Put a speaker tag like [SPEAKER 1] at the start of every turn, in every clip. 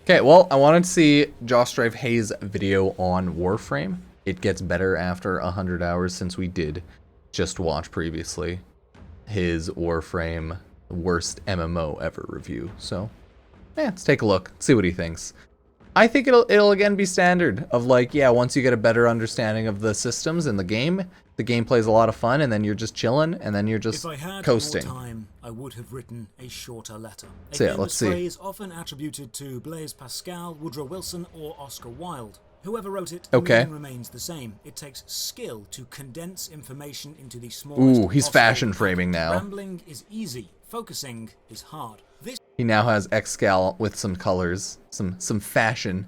[SPEAKER 1] Okay, well, I wanted to see Josh Strife Hayes' video on Warframe. It gets better after 100 hours since we did just watch previously his Warframe worst MMO ever review. So, yeah, let's take a look, see what he thinks. I think it'll again be standard of like, yeah, once you get a better understanding of the systems in the gameplay is a lot of fun, and then you're just chilling, and then you're just
[SPEAKER 2] if I had
[SPEAKER 1] coasting.
[SPEAKER 2] More time, I would have written a shorter letter. A
[SPEAKER 1] So yeah, let's see.
[SPEAKER 2] phrase often attributed to Blaise Pascal, Woodrow Wilson, or Oscar Wilde. Whoever wrote it, the meaning remains the same. It takes skill to condense information into the smallest.
[SPEAKER 1] Ooh, he's fashion framing now.
[SPEAKER 2] Rambling is easy. Focusing is hard.
[SPEAKER 1] He now has Xcal with some colors, some fashion.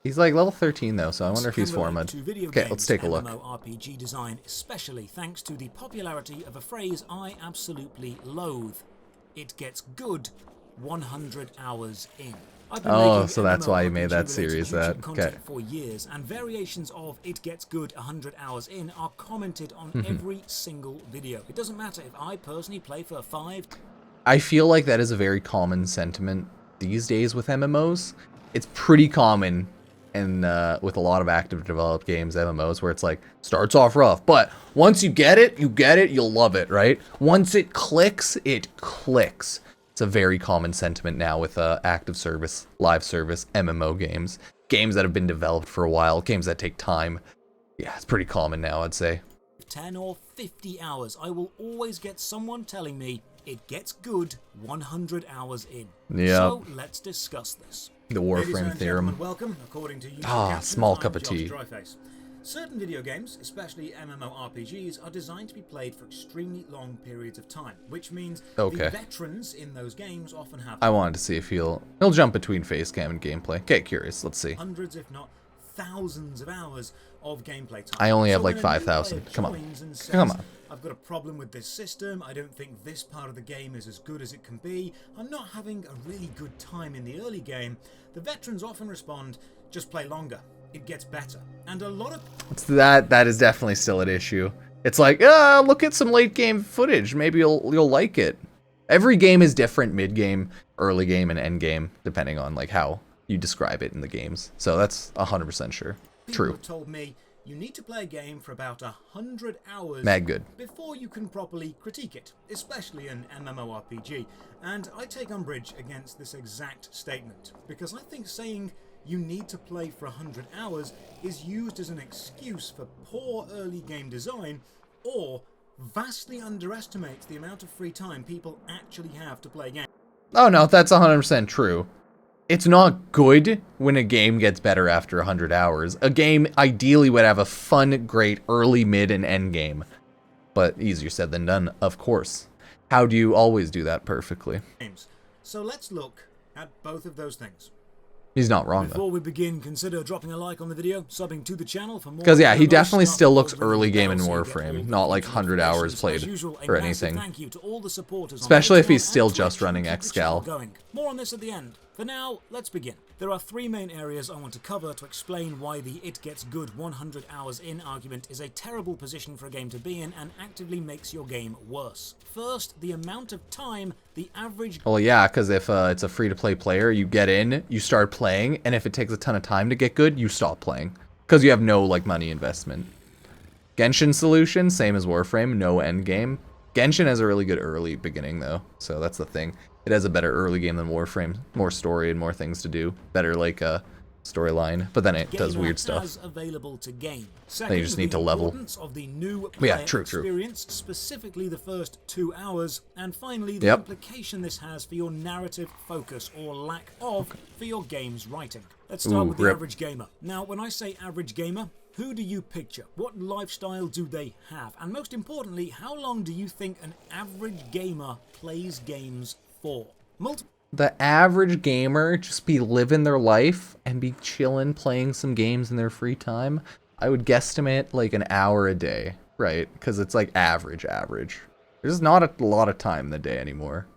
[SPEAKER 1] He's like level 13 though, so I wonder if he's formed. Okay, let's take a look.
[SPEAKER 2] RPG design, especially thanks to the popularity of a phrase I absolutely loathe. It gets good 100 hours in.
[SPEAKER 1] Oh, so that's why you made that series. Okay.
[SPEAKER 2] For years, and variations of "it gets good 100 hours in" are commented on every single video. It doesn't matter if I personally play for 5.
[SPEAKER 1] I feel like that is a very common sentiment these days with MMOs. It's pretty common in with a lot of active developed games, MMOs, where it's like, starts off rough, but once you get it, you'll love it, right? Once it clicks, it clicks. It's a very common sentiment now with active service, live service, MMO games. Games that have been developed for a while, games that take time. Yeah, it's pretty common now, I'd say.
[SPEAKER 2] 10 or 50 hours, I will always get someone telling me it gets good 100 hours in.
[SPEAKER 1] Yeah.
[SPEAKER 2] So let's discuss this.
[SPEAKER 1] The Warframe Theorem.
[SPEAKER 2] Welcome. According to
[SPEAKER 1] small cup of tea.
[SPEAKER 2] Certain video games, especially MMORPGs, are designed to be played for extremely long periods of time, which means the veterans in those games often have.
[SPEAKER 1] I wanted to see if he'll jump between face cam and gameplay. Get curious. Let's see.
[SPEAKER 2] Hundreds, if not thousands, of hours of gameplay time.
[SPEAKER 1] I only have like 5,000. Come on. Come on.
[SPEAKER 2] I've got a problem with this system. I don't think this part of the game is as good as it can be. I'm not having a really good time in the early game. The veterans often respond, just play longer. It gets better. And a lot of
[SPEAKER 1] that is definitely still an issue. It's like, look at some late game footage. Maybe you'll like it. Every game is different, mid game, early game, and end game, depending on like how you describe it in the games. So that's 100% sure. True.
[SPEAKER 2] People told me you need to play a game for about 100 hours before you can properly critique it, especially an MMORPG. And I take umbrage against this exact statement, because I think saying you need to play for 100 hours is used as an excuse for poor early game design, or vastly underestimates the amount of free time people actually have to play games.
[SPEAKER 1] Oh no, that's 100% true. It's not good when a game gets better after 100 hours. A game ideally would have a fun, great early, mid, and end game. But easier said than done, of course. How do you always do that perfectly?
[SPEAKER 2] So let's look at both of those things.
[SPEAKER 1] He's not wrong, though.
[SPEAKER 2] Before we begin, consider dropping a like on the video, subbing to the channel for more.
[SPEAKER 1] Because, yeah, he definitely still looks early game in Warframe, not like 100 hours played or anything. Especially if he's still just running Xcal.
[SPEAKER 2] More on this at the end. For now, let's begin. There are 3 main areas I want to cover to explain why the "it gets good 100 hours in" argument is a terrible position for a game to be in and actively makes your game worse. First, the amount of time the average...
[SPEAKER 1] Well, yeah, because if it's a free-to-play player, you get in, you start playing, and if it takes a ton of time to get good, you stop playing. Because you have no, like, money investment. Genshin solution, same as Warframe, no end game. Genshin has a really good early beginning, though, so that's the thing. It has a better early game than Warframe. More story and more things to do. Better, like, storyline. But then it does weird stuff.
[SPEAKER 2] Available to game.
[SPEAKER 1] Second, then you just need to level.
[SPEAKER 2] Of the new
[SPEAKER 1] true.
[SPEAKER 2] Experience, specifically the first 2 hours. And finally, the implication this has for your narrative focus, or lack of, for your game's writing. Let's start with the average gamer. Now, when I say average gamer, who do you picture? What lifestyle do they have? And most importantly, how long do you think an average gamer plays games for?
[SPEAKER 1] The average gamer just be living their life and be chilling, playing some games in their free time. I would guesstimate like an hour a day, right? Because it's like average. There's not a lot of time in the day anymore.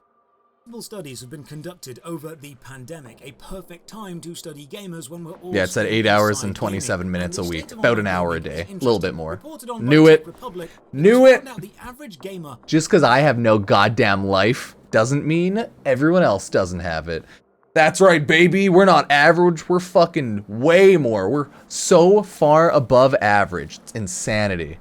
[SPEAKER 2] Multiple studies have been conducted over the pandemic, a perfect time to study gamers when we're all...
[SPEAKER 1] Yeah, it said 8 hours and 27 minutes a week, about an hour a day, a little bit more. Knew it.
[SPEAKER 2] The average gamer...
[SPEAKER 1] Just because I have no goddamn life doesn't mean everyone else doesn't have it. That's right, baby. We're not average. We're fucking way more. We're so far above average. It's insanity.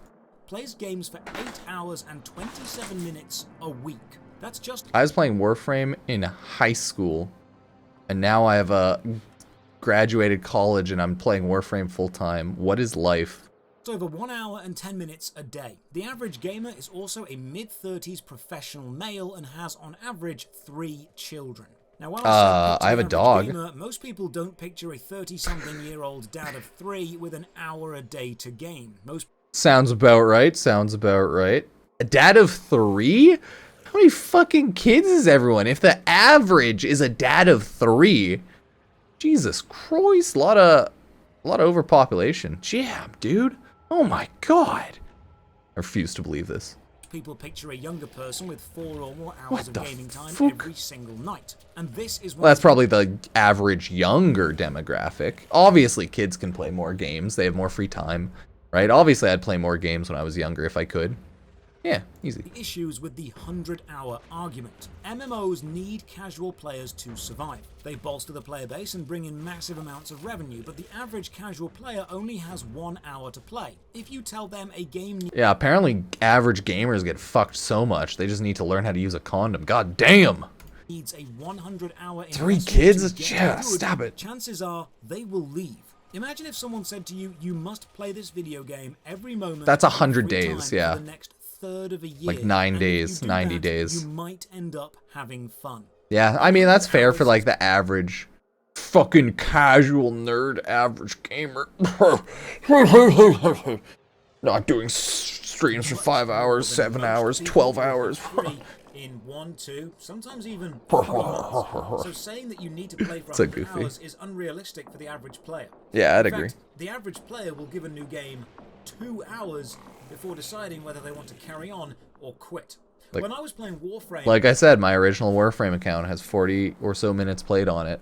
[SPEAKER 2] Plays games for 8 hours and 27 minutes a week. That's just...
[SPEAKER 1] I was playing Warframe in high school, and now I have graduated college, and I'm playing Warframe full-time. What is life?
[SPEAKER 2] It's over 1 hour and 10 minutes a day. The average gamer is also a mid-30s professional male and has, on average, 3 children. Now, while
[SPEAKER 1] I have a dog.
[SPEAKER 2] Gamer, most people don't picture a 30-something-year-old dad of 3 with an hour a day to game.
[SPEAKER 1] Sounds about right. Sounds about right. A dad of 3? How many fucking kids is everyone? If the average is a dad of 3, Jesus Christ, a lot of overpopulation. Jam, dude. Oh my God. I refuse to believe this.
[SPEAKER 2] People picture a younger person with 4 or more hours of gaming time every single night. And this is
[SPEAKER 1] well, that's probably the average younger demographic. Obviously, kids can play more games. They have more free time, right? Obviously, I'd play more games when I was younger if I could. Yeah, easy.
[SPEAKER 2] The issues with the 100-hour argument. MMOs need casual players to survive. They bolster the player base and bring in massive amounts of revenue, but the average casual player only has 1 hour to play. If you tell them a game...
[SPEAKER 1] Yeah, apparently average gamers get fucked so much, they just need to learn how to use a condom. God damn!
[SPEAKER 2] ...needs a 100-hour...
[SPEAKER 1] 3 kids? Yeah, stop it.
[SPEAKER 2] Chances are they will leave. Imagine if someone said to you, you must play this video game every moment...
[SPEAKER 1] That's 100 days, yeah.
[SPEAKER 2] ...for the next third of a year.
[SPEAKER 1] Like 9 days, 90 days.
[SPEAKER 2] You might end up having fun.
[SPEAKER 1] Yeah, I mean, that's fair for like the average fucking casual nerd average gamer. Not doing streams for 5 hours, 7 hours, 12 hours.
[SPEAKER 2] In 1, 2, sometimes even 4 hours. So saying that you need to play for 100 hours is unrealistic for the average player.
[SPEAKER 1] Yeah, I'd agree.
[SPEAKER 2] The average player will give a new game 2 hours before deciding whether they want to carry on or quit. Like, when I was playing Warframe...
[SPEAKER 1] Like I said, my original Warframe account has 40 or so minutes played on it.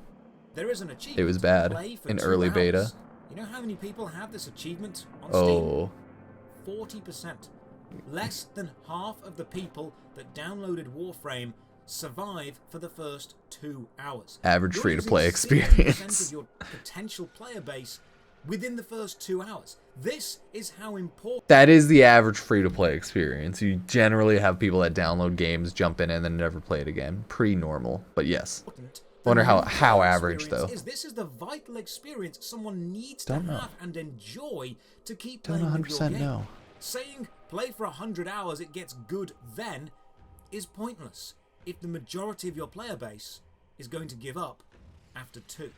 [SPEAKER 2] There is an achievement.
[SPEAKER 1] It was bad in early beta.
[SPEAKER 2] You know how many people have this achievement on
[SPEAKER 1] Steam?
[SPEAKER 2] 40%. Less than half of the people that downloaded Warframe survive for the first 2 hours.
[SPEAKER 1] Average free-to-play experience.
[SPEAKER 2] Of your potential player base within the first 2 hours. This is how important...
[SPEAKER 1] That is the average free-to-play experience. You generally have people that download games, jump in, and then never play it again. Pretty normal, but yes. Wonder how average, though.
[SPEAKER 2] This is the vital experience someone needs to have and enjoy to keep playing
[SPEAKER 1] Don't 100%
[SPEAKER 2] with your game.
[SPEAKER 1] know.
[SPEAKER 2] Saying play for 100 hours, it gets good then, is pointless if the majority of your player base is going to give up after 2.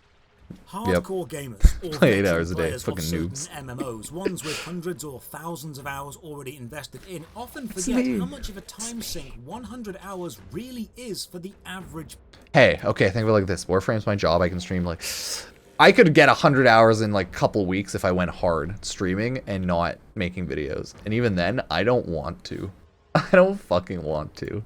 [SPEAKER 2] Hardcore gamers, or
[SPEAKER 1] play 8 hours a day, fucking noobs.
[SPEAKER 2] MMOs, ones with hundreds or thousands of hours already invested in, often forget how much of a time sink 100 hours really is for the average.
[SPEAKER 1] Hey, okay, think of it like this. Warframe's my job. I can stream like... I could get 100 hours in like a couple weeks if I went hard streaming and not making videos. And even then, I don't want to. I don't fucking want to.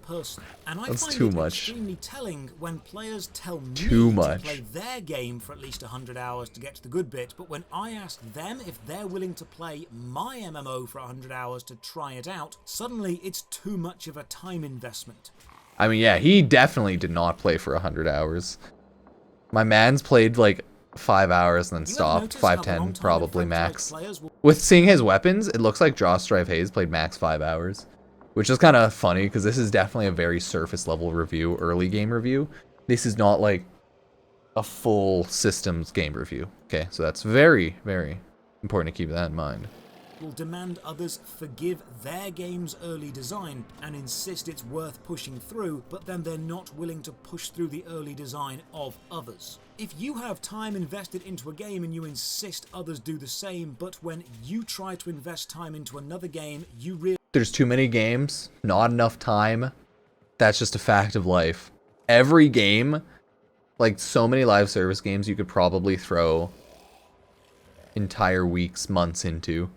[SPEAKER 2] And I
[SPEAKER 1] That's
[SPEAKER 2] find
[SPEAKER 1] too
[SPEAKER 2] it
[SPEAKER 1] much.
[SPEAKER 2] Extremely telling when players tell me
[SPEAKER 1] Too
[SPEAKER 2] to
[SPEAKER 1] much.
[SPEAKER 2] play their game for at least 100 hours to get to the good bit, but when I ask them if they're willing to play my MMO for 100 hours to try it out, suddenly it's too much of a time investment.
[SPEAKER 1] I mean, yeah, he definitely did not play for 100 hours. My man's played like 5 hours and then stopped. 5-10 probably max. With seeing his weapons, it looks like Josh Strife Hayes played max 5 hours. Which is kind of funny, because this is definitely a very surface level review, early game review. This is not like a full systems game review. Okay, so that's very, very important to keep that in mind.
[SPEAKER 2] Will demand others forgive their game's early design and insist it's worth pushing through, but then they're not willing to push through the early design of others. If you have time invested into a game and you insist others do the same, but when you try to invest time into another game, you realize
[SPEAKER 1] there's too many games, not enough time. That's just a fact of life. Every game, like so many live service games, you could probably throw entire weeks, months into,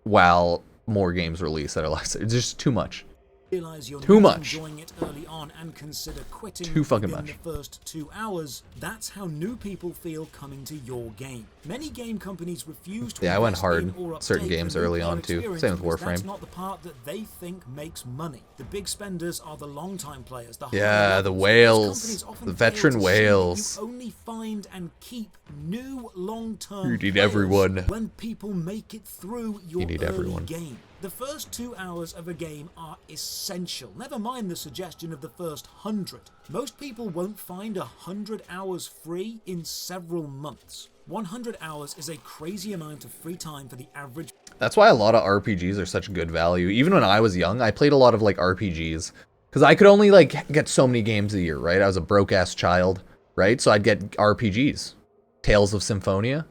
[SPEAKER 1] while more games release that are less. It's just too much.
[SPEAKER 2] realize you're
[SPEAKER 1] Too
[SPEAKER 2] not
[SPEAKER 1] much.
[SPEAKER 2] enjoying it early on and consider quitting
[SPEAKER 1] Too fucking
[SPEAKER 2] within
[SPEAKER 1] much.
[SPEAKER 2] the first 2 hours, that's how new people feel coming to your game. Many game companies refuse to
[SPEAKER 1] Yeah, I went
[SPEAKER 2] invest
[SPEAKER 1] hard
[SPEAKER 2] in or
[SPEAKER 1] certain
[SPEAKER 2] update
[SPEAKER 1] games
[SPEAKER 2] the new
[SPEAKER 1] early
[SPEAKER 2] player
[SPEAKER 1] on, too.
[SPEAKER 2] experience
[SPEAKER 1] Same with
[SPEAKER 2] because
[SPEAKER 1] Warframe.
[SPEAKER 2] That's not the part that they think makes money. The big spenders are the long-time players. The
[SPEAKER 1] Yeah,
[SPEAKER 2] higher
[SPEAKER 1] the
[SPEAKER 2] levels.
[SPEAKER 1] whales.
[SPEAKER 2] These companies often
[SPEAKER 1] The
[SPEAKER 2] fail
[SPEAKER 1] veteran
[SPEAKER 2] to see that
[SPEAKER 1] whales.
[SPEAKER 2] You only find and keep new long-term
[SPEAKER 1] You need
[SPEAKER 2] players
[SPEAKER 1] everyone.
[SPEAKER 2] when people make it through your
[SPEAKER 1] need
[SPEAKER 2] early
[SPEAKER 1] everyone.
[SPEAKER 2] game. The first 2 hours of a game are essential. Never mind the suggestion of the first 100. Most people won't find 100 hours free in several months. 100 hours is a crazy amount of free time for the average.
[SPEAKER 1] That's why a lot of RPGs are such good value. Even when I was young, I played a lot of like RPGs because I could only like get so many games a year, right? I was a broke ass child, right? So I'd get RPGs, Tales of Symphonia,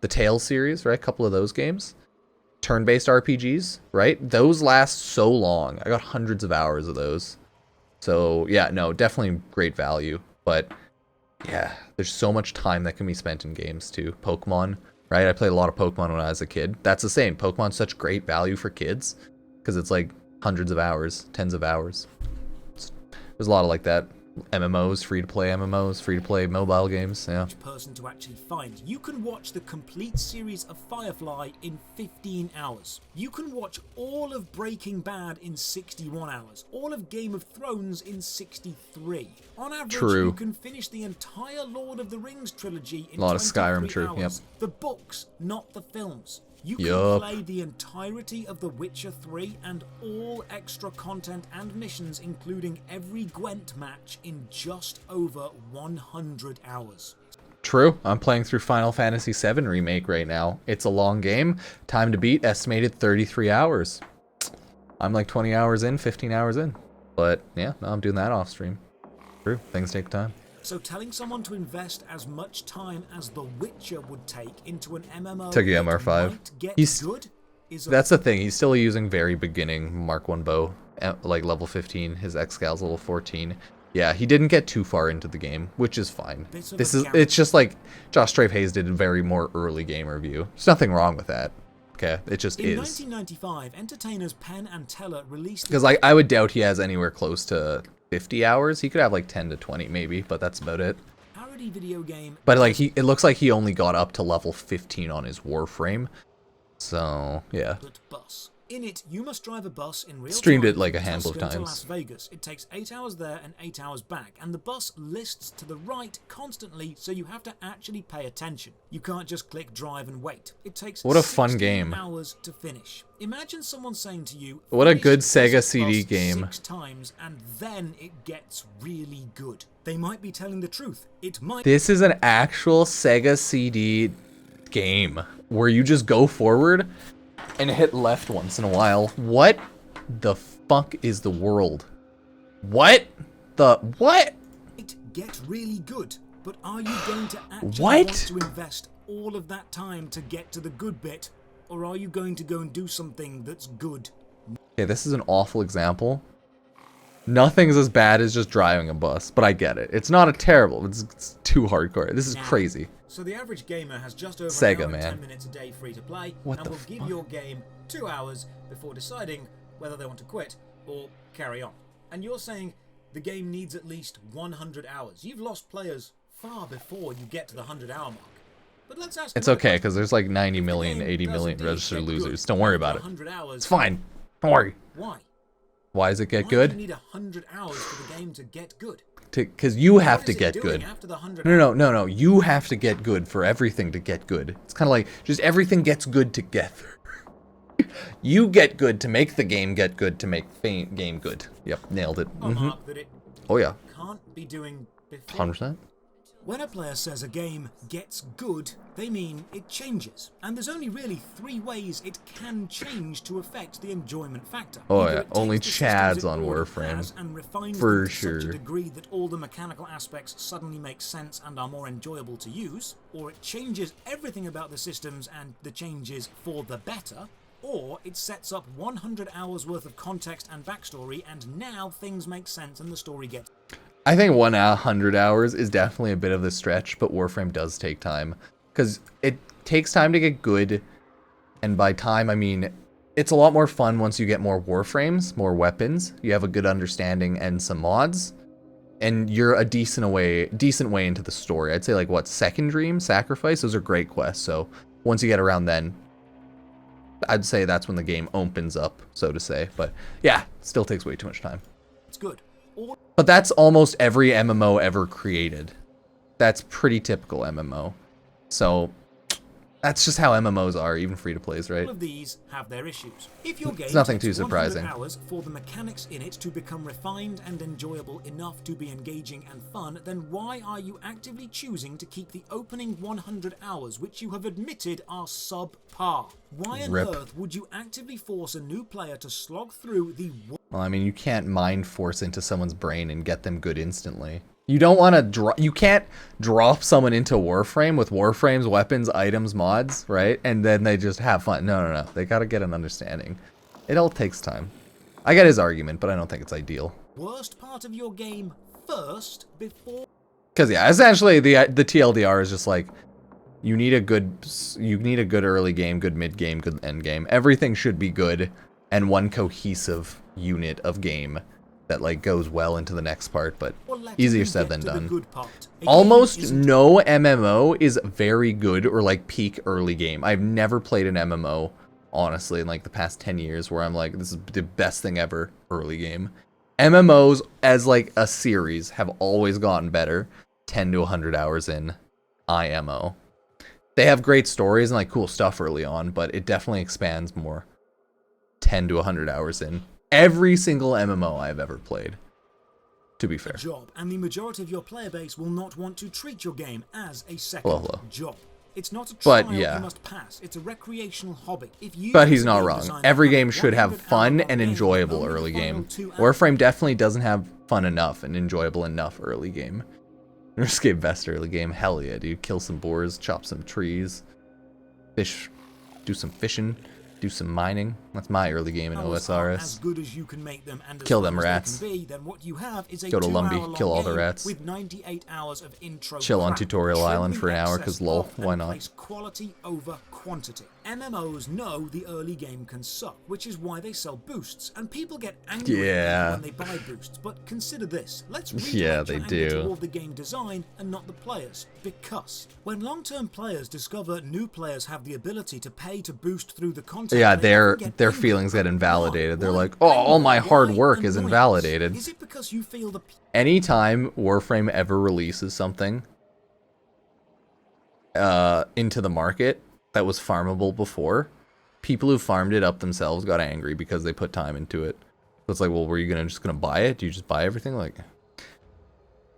[SPEAKER 1] the Tales series, right? A couple of those games, turn-based RPGs, right? Those last so long. I got hundreds of hours of those. So yeah, no, definitely great value. But yeah, there's so much time that can be spent in games too. Pokemon, right? I played a lot of Pokemon when I was a kid. That's the same. Pokemon's such great value for kids because it's like hundreds of hours, tens of hours. There's a lot of like that. MMOs, free-to-play MMOs, free-to-play mobile games, yeah.
[SPEAKER 2] Person to actually find. You can watch the complete series of Firefly in 15 hours. You can watch all of Breaking Bad in 61 hours. All of Game of Thrones in 63. On average,
[SPEAKER 1] True.
[SPEAKER 2] you can finish the entire Lord of the Rings trilogy in
[SPEAKER 1] A lot of
[SPEAKER 2] 23
[SPEAKER 1] Skyrim, true,
[SPEAKER 2] hours.
[SPEAKER 1] yep.
[SPEAKER 2] The books, not the films. You can
[SPEAKER 1] Yup.
[SPEAKER 2] play the entirety of The Witcher 3 and all extra content and missions, including every Gwent match, in just over 100 hours.
[SPEAKER 1] True. I'm playing through Final Fantasy VII Remake right now. It's a long game. Time to beat, estimated 33 hours. I'm like 20 hours in, 15 hours in. But yeah, no, I'm doing that off stream. True. Things take time.
[SPEAKER 2] So telling someone to invest as much time as The Witcher would take into an MMO
[SPEAKER 1] Took you
[SPEAKER 2] that
[SPEAKER 1] MR5.
[SPEAKER 2] might get
[SPEAKER 1] He's-
[SPEAKER 2] good is a
[SPEAKER 1] That's the thing. He's still using very beginning Mark 1 bow, like level 15. His X-Scal's level 14. Yeah, he didn't get too far into the game, which is fine.
[SPEAKER 2] Bit of
[SPEAKER 1] This
[SPEAKER 2] a
[SPEAKER 1] is,
[SPEAKER 2] gamble.
[SPEAKER 1] it's just like Josh Strife Hayes did a very more early game review. There's nothing wrong with that. Okay, it just
[SPEAKER 2] In
[SPEAKER 1] is.
[SPEAKER 2] 1995, entertainers Penn and Teller released
[SPEAKER 1] Because I would doubt he has anywhere close to 50 hours. He could have like 10 to 20 maybe, but that's about it.
[SPEAKER 2] a parody video game.
[SPEAKER 1] But like it looks like he only got up to level 15 on his Warframe. So yeah.
[SPEAKER 2] But bus. In it, you must drive a bus in real
[SPEAKER 1] Streamed
[SPEAKER 2] time
[SPEAKER 1] it like a
[SPEAKER 2] from
[SPEAKER 1] handful of
[SPEAKER 2] Tucson to
[SPEAKER 1] times.
[SPEAKER 2] Las Vegas. It takes 8 hours there and 8 hours back, and the bus lists to the right constantly, so you have to actually pay attention. You can't just click drive and wait. It takes
[SPEAKER 1] What a fun
[SPEAKER 2] 16
[SPEAKER 1] game.
[SPEAKER 2] hours to finish. Imagine someone saying to you,
[SPEAKER 1] What a
[SPEAKER 2] "Finish
[SPEAKER 1] good
[SPEAKER 2] this
[SPEAKER 1] Sega
[SPEAKER 2] bus
[SPEAKER 1] CD game."
[SPEAKER 2] 6 times, and then it gets really good. They might be telling the truth. It might.
[SPEAKER 1] This is an actual Sega CD game where you just go forward and hit left once in a while. What the fuck is the world? What?
[SPEAKER 2] It get really good, but are you going to actually
[SPEAKER 1] What?
[SPEAKER 2] want to invest all of that time to get to the good bit, or are you going to go and do something that's good?
[SPEAKER 1] Okay, this is an awful example. Nothing's as bad as just driving a bus, but I get it. It's not a terrible, it's too hardcore. This is
[SPEAKER 2] Now,
[SPEAKER 1] crazy.
[SPEAKER 2] So the average gamer has just over
[SPEAKER 1] Sega,
[SPEAKER 2] an hour and
[SPEAKER 1] man.
[SPEAKER 2] 10 minutes a day free to play,
[SPEAKER 1] What
[SPEAKER 2] and
[SPEAKER 1] the
[SPEAKER 2] will give
[SPEAKER 1] fuck?
[SPEAKER 2] your game 2 hours before deciding whether they want to quit or carry on. And you're saying the game needs at least 100 hours. You've lost players far before you get to the 100-hour mark. But let's ask
[SPEAKER 1] It's
[SPEAKER 2] another
[SPEAKER 1] okay,
[SPEAKER 2] question.
[SPEAKER 1] because there's like 90
[SPEAKER 2] If the
[SPEAKER 1] million,
[SPEAKER 2] game
[SPEAKER 1] 80
[SPEAKER 2] does
[SPEAKER 1] million
[SPEAKER 2] indeed
[SPEAKER 1] registered
[SPEAKER 2] get
[SPEAKER 1] losers.
[SPEAKER 2] good
[SPEAKER 1] Don't worry
[SPEAKER 2] after
[SPEAKER 1] about it.
[SPEAKER 2] 100 hours,
[SPEAKER 1] It's fine. Don't worry.
[SPEAKER 2] Why?
[SPEAKER 1] Why does it get
[SPEAKER 2] Why do
[SPEAKER 1] good?
[SPEAKER 2] you need 100 hours for the game to get good?
[SPEAKER 1] Because you have
[SPEAKER 2] What
[SPEAKER 1] to
[SPEAKER 2] is it
[SPEAKER 1] get
[SPEAKER 2] doing
[SPEAKER 1] good.
[SPEAKER 2] after the 100
[SPEAKER 1] No. You have to get good for everything to get good. It's kind of like just everything gets good together. You get good to make the game get good to make game good. Yep, nailed it.
[SPEAKER 2] mark that it
[SPEAKER 1] Oh yeah,
[SPEAKER 2] can't be doing before?
[SPEAKER 1] 100%.
[SPEAKER 2] When a player says a game gets good, they mean it changes. And there's only really 3 ways it can change to affect the enjoyment factor.
[SPEAKER 1] Oh
[SPEAKER 2] Either
[SPEAKER 1] yeah,
[SPEAKER 2] it takes
[SPEAKER 1] only
[SPEAKER 2] the systems
[SPEAKER 1] Chads
[SPEAKER 2] it
[SPEAKER 1] on
[SPEAKER 2] already
[SPEAKER 1] Warframe.
[SPEAKER 2] has and refines
[SPEAKER 1] For
[SPEAKER 2] them to such
[SPEAKER 1] sure.
[SPEAKER 2] a degree that all the mechanical aspects suddenly make sense and are more enjoyable to use, or it changes everything about the systems and the changes for the better, or it sets up 100 hours worth of context and backstory, and now things make sense and the story gets...
[SPEAKER 1] I think 100 hours is definitely a bit of the stretch, but Warframe does take time. Because it takes time to get good, and by time I mean It's a lot more fun once you get more warframes, more weapons. You have a good understanding and some mods, and you're a decent way into the story. I'd say like what, Second Dream, Sacrifice, those are great quests. So once you get around then, I'd say that's when the game opens up, so to say. But yeah, still takes way too much time.
[SPEAKER 2] It's good.
[SPEAKER 1] But that's almost every MMO ever created. That's pretty typical MMO. So that's just how MMOs are, even free-to-plays, right?
[SPEAKER 2] All of these have their issues. If your game
[SPEAKER 1] it's nothing too
[SPEAKER 2] takes 100
[SPEAKER 1] surprising.
[SPEAKER 2] hours for the mechanics in it to become refined and enjoyable enough to be engaging and fun, then why are you actively choosing to keep the opening 100 hours, which you have admitted are subpar? Why on earth would you actively force a new player to slog through the...
[SPEAKER 1] Well, I mean, you can't mind force into someone's brain and get them good instantly. You don't want to you can't drop someone into Warframe with Warframes, weapons, items, mods, right? And then they just have fun. No. They got to get an understanding. It all takes time. I get his argument, but I don't think it's ideal.
[SPEAKER 2] Worst part of your game first before...
[SPEAKER 1] Because yeah, essentially the TLDR is just like you need a good early game, good mid game, good end game. Everything should be good and one cohesive unit of game that like goes well into the next part, but easier said than done. Almost no MMO is very good or like peak early game. I've never played an MMO, honestly, in like the past 10 years where I'm like, this is the best thing ever early game. MMOs as like a series have always gotten better 10 to 100 hours in IMO. They have great stories and like cool stuff early on, but it definitely expands more 10 to 100 hours in. Every single MMO I've ever played, to be fair.
[SPEAKER 2] Job, and the majority of your player base will not want to treat your game as a second job. It's not a trial you must pass. It's a recreational hobby.
[SPEAKER 1] But he's not wrong. Every game should have fun and enjoyable early game. Warframe definitely doesn't have fun enough and enjoyable enough early game. RuneScape best early game. Hell yeah, dude. Kill some boars, chop some trees, fish, do some fishing. Do some mining. That's my early game in OSRS.
[SPEAKER 2] As good as you can make them and
[SPEAKER 1] kill them rats.
[SPEAKER 2] Then what you have is a
[SPEAKER 1] go to Lumbee, kill all the rats.
[SPEAKER 2] With 98 hours of intro
[SPEAKER 1] chill on Tutorial Island for an hour, because lol, why not?
[SPEAKER 2] Quality over quantity. MMOs know the early game can suck, which is why they sell boosts, and people get angry when they buy boosts. But consider this: let's redirect toward the game design and not the players, because when long-term players discover new players have the ability to pay to boost through the content,
[SPEAKER 1] their feelings get invalidated. They're like, oh, all my hard work is invalidated.
[SPEAKER 2] Is it because you feel the...
[SPEAKER 1] Anytime Warframe ever releases something into the market that was farmable before, people who farmed it up themselves got angry because they put time into it. So it's like, well, were you just gonna buy it? Do you just buy everything? Like,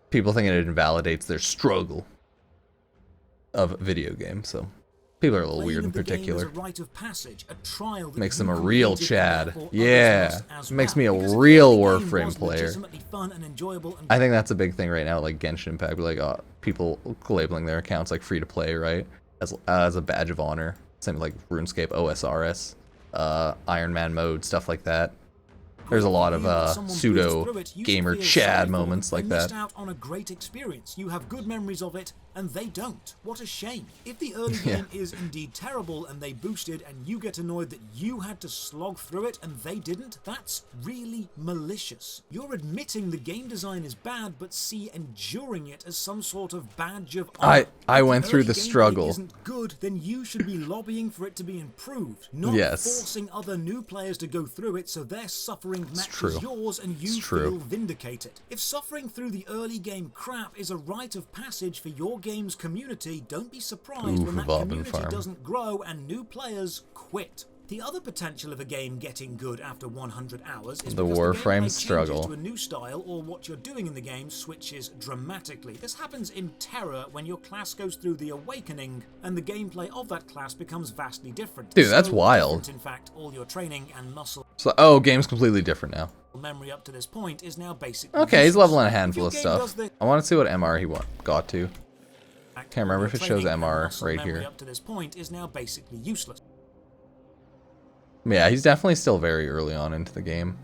[SPEAKER 1] people think it invalidates their struggle of video games. So people are a little weird in particular. Makes them a real Chad. Yeah, makes me a real Warframe player. I think that's a big thing right now, like Genshin Impact, like people labeling their accounts like free to play, right? As a badge of honor. Same like RuneScape, OSRS, Iron Man mode, stuff like that. There's a lot of pseudo gamer Chad moments like that.
[SPEAKER 2] Out on a great experience. You have good memories of it, and they don't. What a shame. If the early game is indeed terrible and they boosted and you get annoyed that you had to slog through it and they didn't, that's really malicious. You're admitting the game design is bad, but see enduring it as some sort of badge of honor.
[SPEAKER 1] I went through the struggle.
[SPEAKER 2] If isn't good, then you should be lobbying for it to be improved, not forcing other new players to go through it so they're suffering matches yours and you feel vindicated. If suffering through the early game crap is a rite of passage for your game's community, don't be surprised when that community doesn't grow and new players quit. The other potential of a game getting good after 100 hours is
[SPEAKER 1] the Warframe struggle.
[SPEAKER 2] To a new style, or what you're doing in the game switches dramatically. This happens in Terror when your class goes through the Awakening and the gameplay of that class becomes vastly different.
[SPEAKER 1] Dude, that's wild.
[SPEAKER 2] In fact, all your training and muscle.
[SPEAKER 1] So, game's completely different now.
[SPEAKER 2] Memory up to this point is now basically
[SPEAKER 1] okay, he's leveling a handful of stuff. I want to see what MR he got to. Can't remember if it shows MR right here.
[SPEAKER 2] Up to this point is now basically useless.
[SPEAKER 1] Yeah, he's definitely still very early on into the game.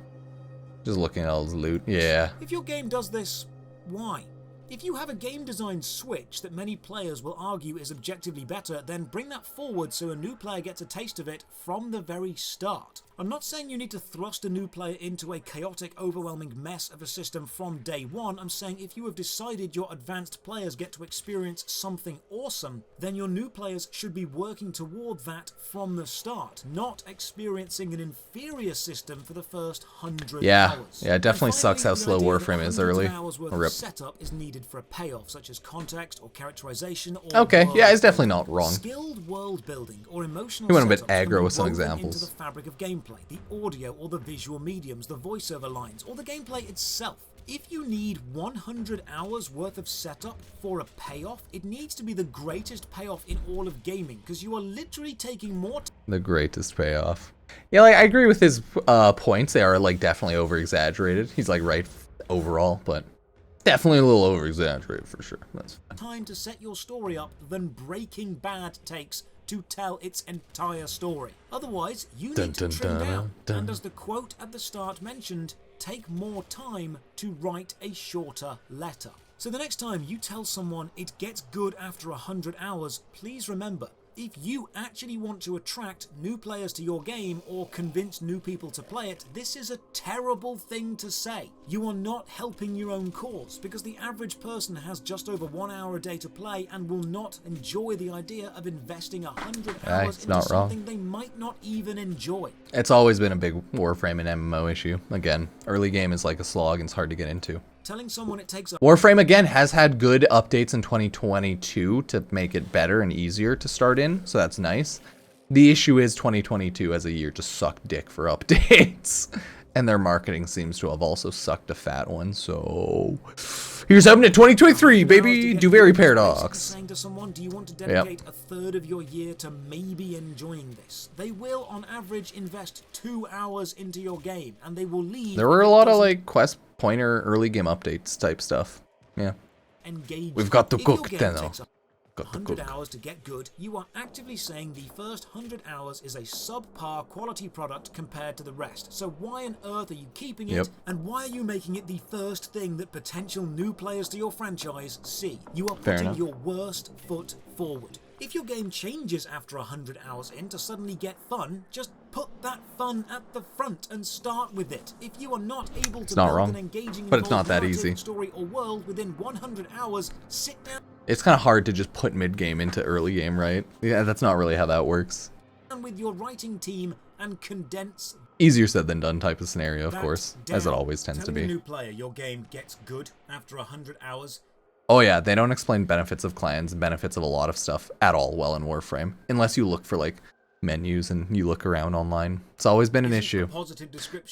[SPEAKER 1] Just looking at all his loot. Yeah.
[SPEAKER 2] If your game does this, why? If you have a game design switch that many players will argue is objectively better, then bring that forward so a new player gets a taste of it from the very start. I'm not saying you need to thrust a new player into a chaotic, overwhelming mess of a system from day one. I'm saying if you have decided your advanced players get to experience something awesome, then your new players should be working toward that from the start, not experiencing an inferior system for the first 100 hours.
[SPEAKER 1] Yeah, it definitely sucks how slow Warframe is early.
[SPEAKER 2] Rip. Setup is needed for a payoff, such as context or characterization or
[SPEAKER 1] okay, yeah, it's definitely not wrong.
[SPEAKER 2] Skilled world building or emotional
[SPEAKER 1] he went a bit
[SPEAKER 2] setups
[SPEAKER 1] aggro with some
[SPEAKER 2] into
[SPEAKER 1] examples.
[SPEAKER 2] the fabric of gameplay, the audio or the visual mediums, the voiceover lines, or the gameplay itself. If you need 100 hours worth of setup for a payoff, it needs to be the greatest payoff in all of gaming, because you are literally taking more
[SPEAKER 1] the greatest payoff. Yeah, like, I agree with his points. They are like definitely over exaggerated. He's like right overall, but definitely a little over exaggerated for sure. That's fine.
[SPEAKER 2] Time to set your story up than Breaking Bad takes to tell its entire story. Otherwise, you need to trim down. And as the quote at the start mentioned, take more time to write a shorter letter. So the next time you tell someone it gets good after 100 hours, please remember, if you actually want to attract new players to your game or convince new people to play it, this is a terrible thing to say. You are not helping your own cause, because the average person has just over 1 hour a day to play and will not enjoy the idea of investing 100 hours into something they might not even enjoy. It's
[SPEAKER 1] always been a big Warframe and MMO issue. Again, early game is like a slog and it's hard to get into.
[SPEAKER 2] Telling someone it takes
[SPEAKER 1] Warframe again has had good updates in 2022 to make it better and easier to start in, so that's nice. The issue is 2022 as a year just sucked dick for updates. And their marketing seems to have also sucked a fat one, so here's happening to 2023, baby! Do very paradox.
[SPEAKER 2] Saying to someone, do you want to dedicate a third of your year to maybe enjoying this? They will, on average, invest 2 hours into your game, and they will leave.
[SPEAKER 1] There were a lot of like quest pointer early game updates type stuff. Yeah. We've got to cook then.
[SPEAKER 2] 100 hours to get good, you are actively saying the first 100 hours is a subpar quality product compared to the rest. So why on earth are you keeping it? And why are you making it the first thing that potential new players to your franchise see? You are putting your worst foot forward. If your game changes after 100 hours in to suddenly get fun, just put that fun at the front and start with it. If you are not able to build an engaging
[SPEAKER 1] but it's not that easy.
[SPEAKER 2] story or world within 100 hours, sit down.
[SPEAKER 1] It's kind of hard to just put mid-game into early game, right? Yeah, that's not really how that works.
[SPEAKER 2] With your writing team and condense.
[SPEAKER 1] Easier said than done type of scenario, of course, as it always tends to be.
[SPEAKER 2] Telling a new player your game gets good after 100 hours.
[SPEAKER 1] Oh yeah, they don't explain benefits of clans, benefits of a lot of stuff at all well in Warframe, unless you look for like menus and you look around online. It's always been an issue.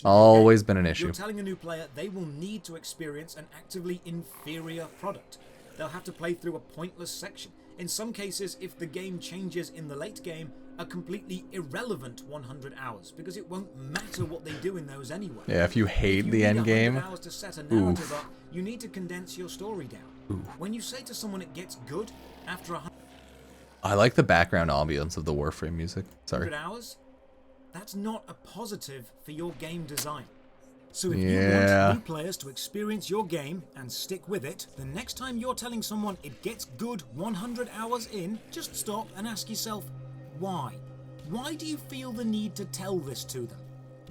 [SPEAKER 1] Always been an issue.
[SPEAKER 2] You're telling a new player they will need to experience an actively inferior product. They'll have to play through a pointless section. In some cases, if the game changes in the late game, a completely irrelevant 100 hours, because it won't matter what they do in those anyway.
[SPEAKER 1] Yeah, if you hate the end game,
[SPEAKER 2] hours to set a narrative up, you need to condense your story down. When you say to someone it gets good after 100
[SPEAKER 1] I like the background ambience of the Warframe music. Sorry.
[SPEAKER 2] Hours, that's not a positive for your game design. So if you want new players to experience your game and stick with it, the next time you're telling someone it gets good 100 hours in, just stop and ask yourself, why? Why do you feel the need to tell this to them?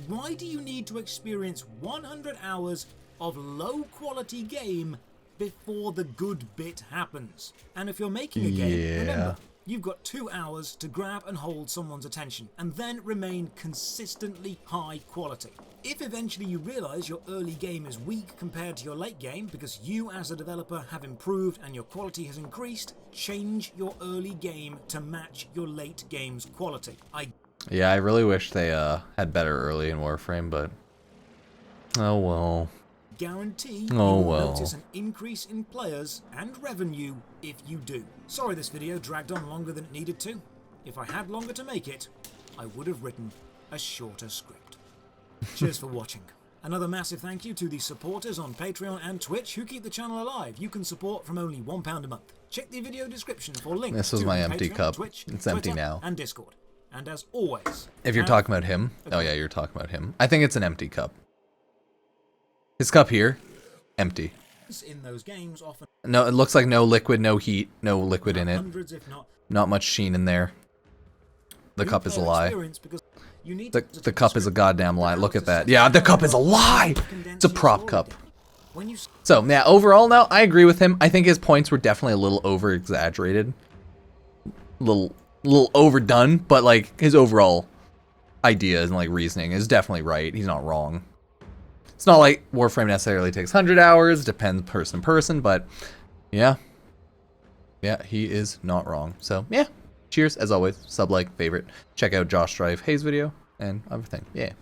[SPEAKER 2] Why do you need to experience 100 hours of low quality game before the good bit happens? And if you're making a game, remember, you've got 2 hours to grab and hold someone's attention, and then remain consistently high quality. If eventually you realize your early game is weak compared to your late game because you as a developer have improved and your quality has increased, change your early game to match your late game's quality.
[SPEAKER 1] Yeah, I really wish they had better early in Warframe, but oh well.
[SPEAKER 2] Guarantee you will notice an increase in players and revenue if you do. Sorry this video dragged on longer than it needed to. If I had longer to make it, I would have written a shorter script. Cheers for watching. Another massive thank you to the supporters on Patreon and Twitch who keep the channel alive. You can support from only £1 a month. Check the video description for links
[SPEAKER 1] This was
[SPEAKER 2] to
[SPEAKER 1] my empty
[SPEAKER 2] Patreon,
[SPEAKER 1] cup.
[SPEAKER 2] Twitch,
[SPEAKER 1] it's
[SPEAKER 2] Twitter,
[SPEAKER 1] empty now.
[SPEAKER 2] And Discord. And as always,
[SPEAKER 1] if you're talking about him, oh yeah, you're talking about him. I think it's an empty cup. His cup here, empty.
[SPEAKER 2] in those games often
[SPEAKER 1] No, it looks like no liquid, no heat, no liquid in it.
[SPEAKER 2] hundreds, if
[SPEAKER 1] Not much sheen in there. The cup is a lie. The cup is a goddamn lie. Look at that. Yeah, the cup is a lie! It's a prop cup. So, yeah, overall, now, I agree with him. I think his points were definitely a little over-exaggerated. Little overdone, but, like, his overall ideas and, like, reasoning is definitely right. He's not wrong. It's not like Warframe necessarily takes 100 hours. Depends person to person, but, yeah. Yeah, he is not wrong. So, yeah. Cheers, as always. Sub, like, favorite. Check out Josh Strife Hayes video and everything. Yeah.